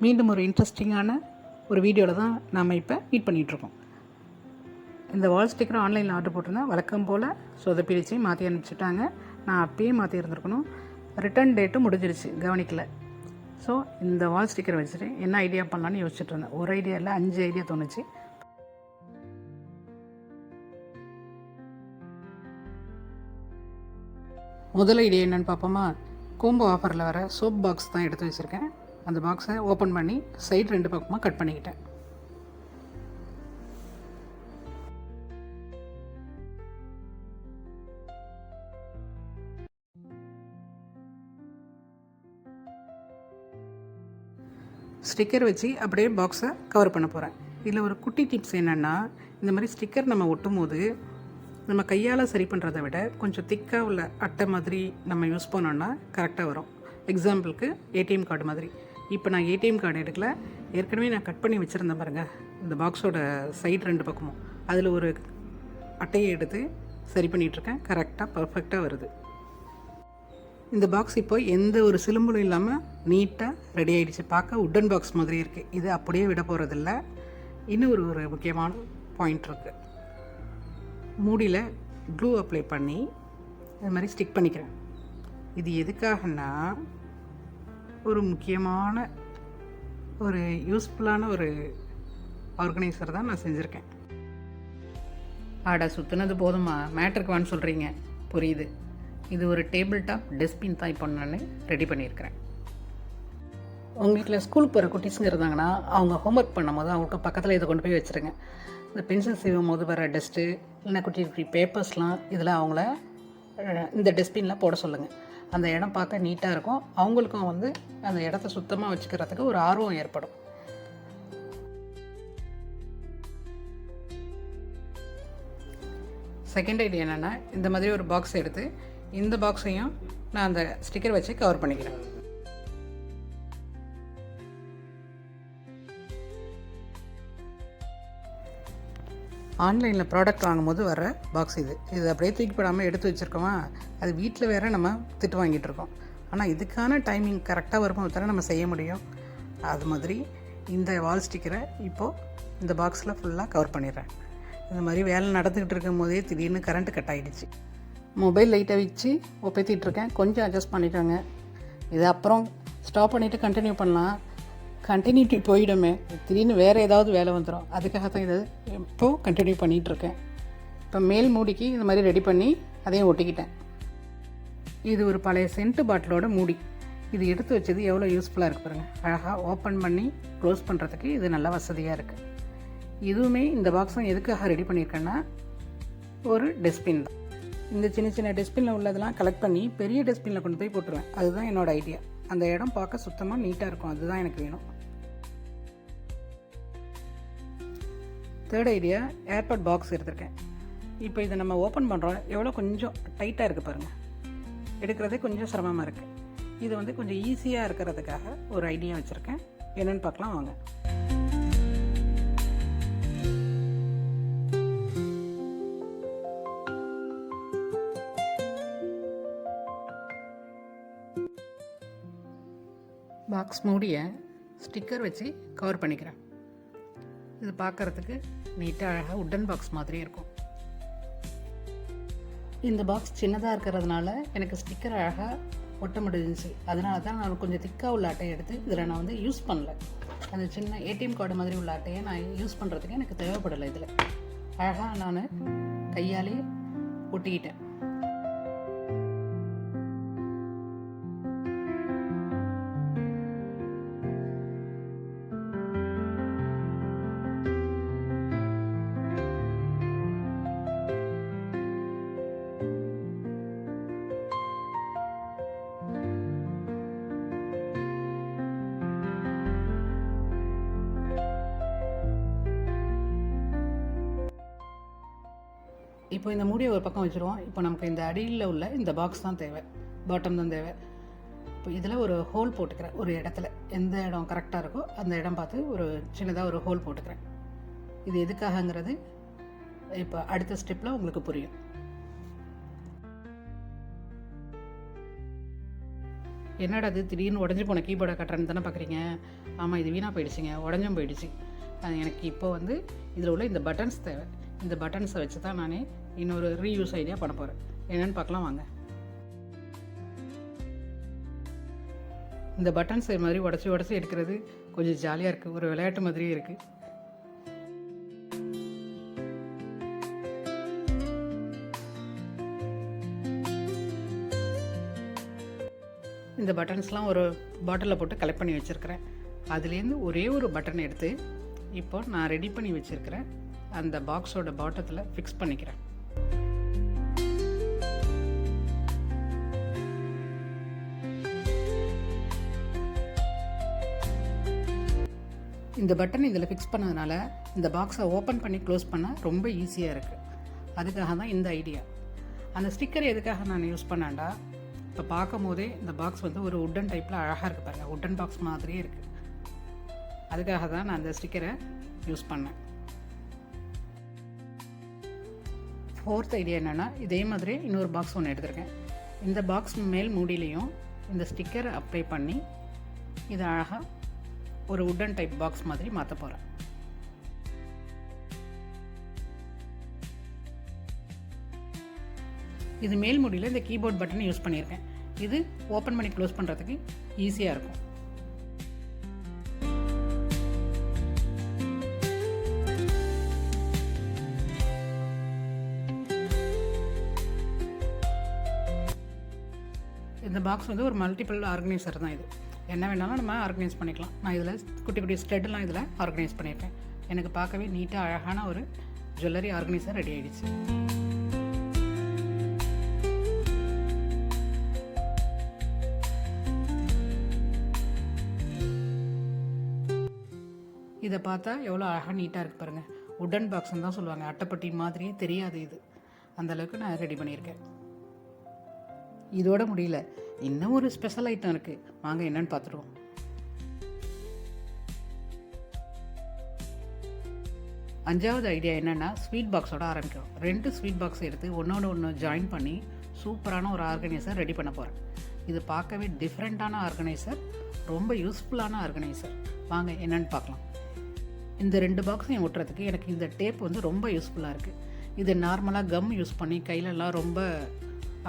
மீண்டும் ஒரு இன்ட்ரெஸ்டிங்கான ஒரு வீடியோவில் தான் நாம் இப்போ மீட் பண்ணிகிட்ருக்கோம். இந்த வால் ஸ்டிக்கர் ஆன்லைனில் ஆர்டர் போட்டிருந்தேன். வழக்கம் போல் சொதப்பிடிச்சு மாற்றி அனுப்பிச்சிட்டாங்க. நான் அப்பயே மாற்றி இருந்திருக்கணும். ரிட்டன் டேட்டும் முடிஞ்சிருச்சு, கவனிக்கல. ஸோ இந்த வால் ஸ்டிக்கரை வச்சுட்டு என்ன ஐடியா பண்ணலான்னு யோசிச்சுட்டு இருந்தேன். ஒரு ஐடியா இல்லை, 5 ஐடியா தோணுச்சு. முதல் ஐடியா என்னென்னு பார்ப்போமா? கோம்போ ஆஃபரில் வர சோப் பாக்ஸ் தான் எடுத்து வச்சுருக்கேன். அந்த பாக்ஸை ஓப்பன் பண்ணி சைடு 2 பக்கமாக கட் பண்ணிக்கிட்டேன். ஸ்டிக்கர் வச்சு அப்படியே பாக்ஸை கவர் பண்ண போகிறேன். இதில் ஒரு குட்டி டிப்ஸ் என்னென்னா, இந்த மாதிரி ஸ்டிக்கர் நம்ம ஒட்டும் போது நம்ம கையால் சரி பண்ணுறதை விட கொஞ்சம் திக்காக உள்ள அட்டை மாதிரி நம்ம யூஸ் பண்ணோன்னா கரெக்டாக வரும். எக்ஸாம்பிளுக்கு ஏடிஎம் கார்டு மாதிரி. இப்போ நான் ஏடிஎம் கார்டு எடுக்கல, ஏற்கனவே நான் கட் பண்ணி வச்சுருந்தேன் பாருங்கள், இந்த பாக்ஸோட சைடு 2 பக்கமும். அதில் ஒரு அட்டையை எடுத்து சரி பண்ணிகிட்ருக்கேன். கரெக்டாக பர்ஃபெக்டாக வருது. இந்த பாக்ஸ் இப்போ எந்த ஒரு சிலும்பலும் இல்லாமல் நீட்டாக ரெடி ஆகிடுச்சு. பார்க்க உட்டன் பாக்ஸ் மாதிரி இருக்குது. இது அப்படியே விட போகிறதில்ல. இன்னும் ஒரு முக்கியமான பாயிண்ட் இருக்குது. மூடியில் க்ளூ அப்ளை பண்ணி இது மாதிரி ஸ்டிக் பண்ணிக்கிறேன். இது எதுக்காகனா, ஒரு முக்கியமான ஒரு யூஸ்ஃபுல்லான ஒரு ஆர்கனைசர் தான் நான் செஞ்சுருக்கேன். சுற்றுனது போதுமா, மேட்டருக்கு வான்னு சொல்கிறீங்க, புரியுது. இது ஒரு டேபிள் டாப் டஸ்ட்பின் தான் இப்போ நான் ரெடி பண்ணியிருக்கிறேன். உங்கள் வீட்டில் ஸ்கூலுக்கு போகிற குட்டீஸுங்க இருந்தாங்கன்னா அவங்க ஹோம்ஒர்க் பண்ணும் போது அவங்களுக்கு பக்கத்தில் இதை கொண்டு போய் வச்சுருங்க. இந்த பென்சில் சீவும் போது வர டஸ்ட்டு இல்லைன்னா குட்டி குட்டி பேப்பர்ஸ்லாம் இதில் அவங்கள இந்த டஸ்ட்பினில் போட சொல்லுங்கள். அந்த இடம் பார்க்க நீட்டாக இருக்கும். அவங்களுக்கும் அந்த இடத்த சுத்தமாக வச்சுக்கிறதுக்கு ஒரு ஆர்வம் ஏற்படும். செகண்ட் ஐடியா என்னென்னா, இந்த மாதிரி ஒரு பாக்ஸ் எடுத்து இந்த பாக்ஸையும் நான் அந்த ஸ்டிக்கர் வச்சு கவர் பண்ணிக்கிறேன். ஆன்லைனில் ப்ராடக்ட் வாங்கும்போது வர பாக்ஸ் இது அப்படியே தூக்கி போடாமல் எடுத்து வச்சுருக்கோமா, அது வீட்டில் வேறு நம்ம திட்டு வாங்கிட்டுருக்கோம். ஆனால் இதுக்கான டைமிங் கரெக்டாக வரும்போது தானே நம்ம செய்ய முடியும். அது மாதிரி இந்த வால் ஸ்டிக்கரை இப்போது இந்த பாக்ஸில் ஃபுல்லாக கவர் பண்ணிடுறேன். இந்த மாதிரி வேலை நடந்துக்கிட்டு இருக்கும் போதே திடீர்னு கரண்ட்டு கட் ஆகிடுச்சு. மொபைல் லைட்டை வச்சு ஒப்பேற்றிட்டுருக்கேன். கொஞ்சம் அட்ஜஸ்ட் பண்ணிட்டோங்க. இது அப்புறம் ஸ்டாப் பண்ணிவிட்டு கண்டினியூ பண்ணலாம். கண்டினியூட்டி போயிடுமே, திடீர்னு வேறு ஏதாவது வேலை வந்துடும். அதுக்காக தான் இது இப்போது கண்டினியூ பண்ணிகிட்ருக்கேன். இப்போ மேல் மூடிக்கு இந்த மாதிரி ரெடி பண்ணி அதையும் ஒட்டிக்கிட்டேன். இது ஒரு பழைய சென்ட்டு பாட்டிலோட மூடி. இது எடுத்து வச்சது எவ்வளோ யூஸ்ஃபுல்லாக இருக்குது பாருங்கள். அழகாக ஓப்பன் பண்ணி க்ளோஸ் பண்ணுறதுக்கு இது நல்லா வசதியாக இருக்குது. இதுவுமே இந்த பாக்ஸும் எதுக்காக ரெடி பண்ணியிருக்கேன்னா, ஒரு டஸ்ட்பின் தான். இந்த சின்ன சின்ன டஸ்ட்பினில் உள்ளதெல்லாம் கலெக்ட் பண்ணி பெரிய டஸ்ட்பினில் கொண்டு போய் போட்டுருவேன். அதுதான் என்னோடய ஐடியா. அந்த இடம் பார்க்க சுத்தமாக நீட்டாக இருக்கும். அதுதான் எனக்கு வேணும். தேர்ட் ஐடியா, ஏர்பாட் பாக்ஸ் எடுத்திருக்கேன். இப்போ இதை நம்ம ஓப்பன் பண்ணுறோம். எவ்வளோ கொஞ்சம் டைட்டாக இருக்குது பாருங்கள். எடுக்கிறதே கொஞ்சம் சிரமமாக இருக்குது. இது கொஞ்சம் ஈஸியாக இருக்கிறதுக்காக ஒரு ஐடியா வச்சுருக்கேன். என்னென்னு பார்க்கலாம் வாங்க. பாக்ஸ் மூடியை ஸ்டிக்கர் வச்சு கவர் பண்ணிக்கிறேன். இது பார்க்குறதுக்கு நீட்டாக அழகாக உட்டன் பாக்ஸ் மாதிரி இருக்கும். இந்த பாக்ஸ் சின்னதாக இருக்கிறதுனால எனக்கு ஸ்டிக்கர் அழகாக ஒட்ட முடிஞ்சிச்சு. அதனால தான் நான் கொஞ்சம் திக்காக உள்ள அட்டையை எடுத்து இதில் நான் யூஸ் பண்ணல. அந்த சின்ன ஏடிஎம் கார்டு மாதிரி உள்ள அட்டையை நான் யூஸ் பண்ணுறதுக்கு எனக்கு தேவைப்படலை. இதில் அழகாக நான் கையாலே ஒட்டிக்கிட்டேன். இப்போ இந்த மூடியை ஒரு பக்கம் வச்சுருவோம். இப்போ நமக்கு இந்த அடியில் உள்ள இந்த பாக்ஸ் தான் தேவை, பாட்டம் தான் தேவை. இப்போ இதில் ஒரு ஹோல் போட்டுக்கிறேன். ஒரு இடத்துல எந்த இடம் கரெக்டாக இருக்கோ அந்த இடம் பார்த்து ஒரு சின்னதாக ஒரு ஹோல் போட்டுக்கிறேன். இது எதுக்காகங்கிறது இப்போ அடுத்த ஸ்டெப்பில் உங்களுக்கு புரியும். என்னடா அது திடீர்னு உடஞ்சி போன கீபோர்டை கட்டுறேன்னு தானே பார்க்குறீங்க. ஆமாம், இது வீணாக போயிடுச்சுங்க, உடஞ்சும் போயிடுச்சு. அது எனக்கு இப்போ வந்து இதில் உள்ள இந்த பட்டன்ஸ் தேவை. இந்த பட்டன்ஸை வச்சு தான் நான் இன்னொரு ரீயூஸ் ஐடியா பண்ண போகிறேன். என்னென்னு பார்க்கலாம் வாங்க. இந்த பட்டன்ஸ் இது மாதிரி உடச்சி எடுக்கிறது கொஞ்சம் ஜாலியாக இருக்குது, ஒரு விளையாட்டு மாதிரியே இருக்குது. இந்த பட்டன்ஸ்லாம் ஒரு பாட்டிலில் போட்டு கலெக்ட் பண்ணி வச்சுருக்கிறேன். அதுலேருந்து ஒரே ஒரு பட்டன் எடுத்து இப்போ நான் ரெடி பண்ணி வச்சுருக்கிறேன் அந்த பாக்ஸோட பாட்டத்தில் ஃபிக்ஸ் பண்ணிக்கிறேன். இந்த பட்டன் இதில் ஃபிக்ஸ் பண்ணதுனால இந்த பாக்ஸை ஓப்பன் பண்ணி க்ளோஸ் பண்ண ரொம்ப ஈஸியாக இருக்குது. அதுக்காக தான் இந்த ஐடியா. அந்த ஸ்டிக்கர் எதுக்காக நான் யூஸ் பண்ணேன்டா, இப்போ பார்க்கும் போதே இந்த பாக்ஸ் வந்து ஒரு உட்டன் டைப்பில் அழகாக இருக்குது பாருங்கள், உட்டன் பாக்ஸ் மாதிரியே இருக்குது. அதுக்காக தான் நான் அந்த ஸ்டிக்கரை யூஸ் பண்ணேன். 4th ஐடியா என்னென்னா, இதே மாதிரி இன்னொரு பாக்ஸ் ஒன்று எடுத்திருக்கேன். இந்த பாக்ஸ் மேல் மூடிலையும் இந்த ஸ்டிக்கரை அப்ளை பண்ணி இதை அழகாக ஒரு உட்டன் டைப் பாக்ஸ் மாதிரி மாற்ற போகிறேன். இது மேல் மூடியில் இந்த கீபோர்ட் பட்டனை யூஸ் பண்ணியிருக்கேன். இது ஓப்பன் பண்ணி க்ளோஸ் பண்ணுறதுக்கு ஈஸியாக இருக்கும். இந்த பாக்ஸ் வந்து ஒரு மல்டிபிள் ஆர்கனைசர் தான். இது என்ன வேணாலும் நம்ம ஆர்கனைஸ் பண்ணிக்கலாம். நான் இதில் குட்டி குட்டி ஸ்டெட்லாம் இதில் ஆர்கனைஸ் பண்ணியிருக்கேன். எனக்கு பார்க்கவே நீட்டாக அழகான ஒரு ஜுவல்லரி ஆர்கனைசர் ரெடி ஆகிடுச்சு. இதை பார்த்தா எவ்வளோ அழகாக நீட்டாக இருக்குது பாருங்கள். உட்டன் பாக்ஸ்ன்னு தான் சொல்லுவாங்க, அட்டைப்பட்டி மாதிரியே தெரியாது இது. அந்தளவுக்கு நான் ரெடி பண்ணியிருக்கேன். இதோட முடியல, இன்னும் ஒரு ஸ்பெஷல் ஐட்டம் இருக்குது, வாங்க என்னன்னு பார்த்துருவோம். அஞ்சாவது ஐடியா என்னென்னா, ஸ்வீட் பாக்ஸோட ஆரம்பிக்கிறோம். 2 ஸ்வீட் பாக்ஸ் எடுத்து ஒன்று ஜாயின் பண்ணி சூப்பரான ஒரு ஆர்கனைசர் ரெடி பண்ண போகிறேன். இது பார்க்கவே டிஃப்ரெண்ட்டான ஆர்கனைசர், ரொம்ப யூஸ்ஃபுல்லான ஆர்கனைசர். வாங்க என்னென்னு பார்க்கலாம். இந்த 2 பாக்ஸையும் ஒட்டுறதுக்கு எனக்கு இந்த டேப் வந்து ரொம்ப யூஸ்ஃபுல்லாக இருக்குது. இது நார்மலாக கம் யூஸ் பண்ணி கையிலலாம் ரொம்ப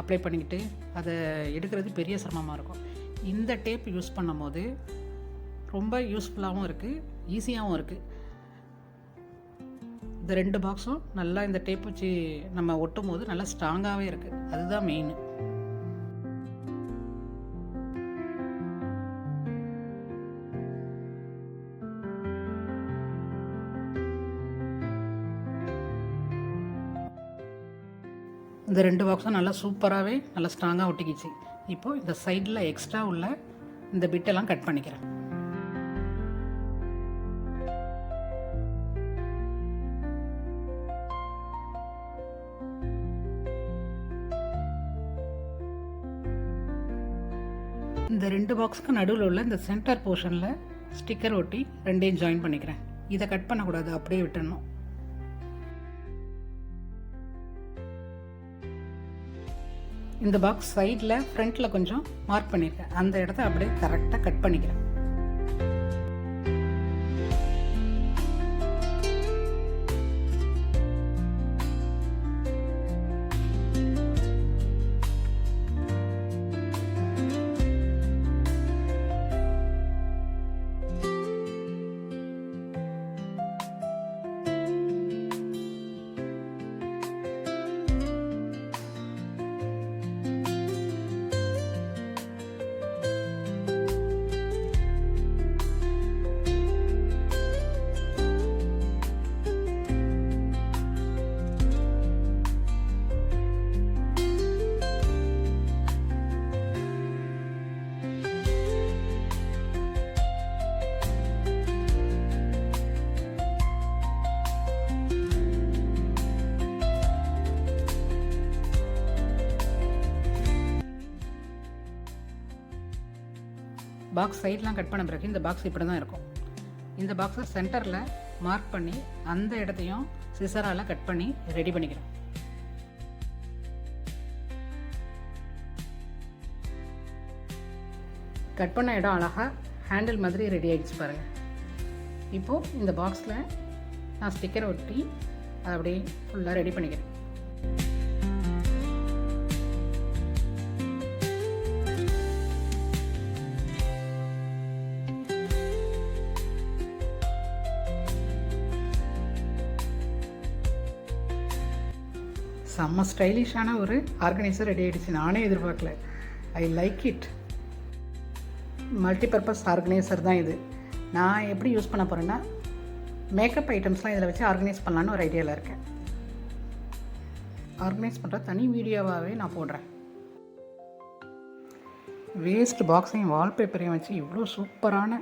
அப்ளை பண்ணிக்கிட்டு அதை எடுக்கிறது பெரிய சிரமமாக இருக்கும். இந்த டேப் யூஸ் பண்ணும் போது ரொம்ப யூஸ்ஃபுல்லாகவும் இருக்குது, ஈஸியாகவும் இருக்குது. இந்த 2 பாக்ஸும் நல்லா இந்த டேப் வச்சு நம்ம ஒட்டும் போது நல்லா ஸ்ட்ராங்காகவே இருக்குது. அதுதான் மெயின். இந்த 2 பாக்ஸும் நல்லா சூப்பராகவே நல்லா ஸ்ட்ராங்காக ஒட்டிக்கிச்சு. இப்போது இந்த சைடில் எக்ஸ்ட்ரா உள்ள இந்த பிட்டெல்லாம் கட் பண்ணிக்கிறேன். இந்த 2 பாக்ஸுக்கு நடுவில் உள்ள இந்த சென்டர் போர்ஷனில் ஸ்டிக்கர் ஒட்டி 2ஐயும் ஜாயின் பண்ணிக்கிறேன். இதை கட் பண்ணக்கூடாது, அப்படியே விட்டுடணும். இந்த பாக்ஸ் சைடில் ஃப்ரண்ட்டில் கொஞ்சம் மார்க் பண்ணியிருக்கேன், அந்த இடத்த அப்படியே கரெக்டாக கட் பண்ணிக்கிறேன். பாக்ஸ் சைட்லாம் கட் பண்ண பிறகு இந்த பாக்ஸ் இப்படி தான் இருக்கும். இந்த பாக்ஸை சென்டரில் மார்க் பண்ணி அந்த இடத்தையும் சிசரால் கட் பண்ணி ரெடி பண்ணிக்கிறேன். கட் பண்ண இடம் அழகாக ஹேண்டில் மாதிரி ரெடி ஆகிடுச்சு பாருங்கள். இப்போது இந்த பாக்ஸில் நான் ஸ்டிக்கரை ஒட்டி அதை அப்படியே ஃபுல்லாக ரெடி பண்ணிக்கிறேன். செம்ம ஸ்டைலிஷான ஒரு ஆர்கனைசர் ரெடி ஆகிடுச்சு. நானே எதிர்பார்க்கல. I like it. Multipurpose organiser தான் இது. நான் எப்படி யூஸ் பண்ண போகிறேன்னா, மேக்கப் ஐட்டம்ஸ்லாம் இதில் வச்சு ஆர்கனைஸ் பண்ணலான்னு ஒரு ஐடியாவில் இருக்கேன். ஆர்கனைஸ் பண்ணுற தனி வீடியோவாகவே நான் போடுறேன். வேஸ்ட் பாக்ஸையும் வால்பேப்பரையும் வச்சு இவ்வளோ சூப்பரான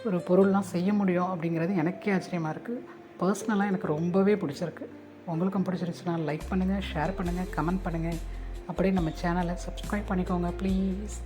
ஒரு பொருள்லாம் செய்ய முடியும் அப்படிங்கிறது எனக்கே ஆச்சரியமாக இருக்குது. பர்சனலாக எனக்கு ரொம்பவே பிடிச்சிருக்கு. உங்களுக்கும் பிடிச்சிருச்சுன்னா லைக் பண்ணுங்கள், ஷேர் பண்ணுங்கள், கமெண்ட் பண்ணுங்கள். அப்படியே நம்ம சேனலை சப்ஸ்கிரைப் பண்ணிக்கோங்க ப்ளீஸ்.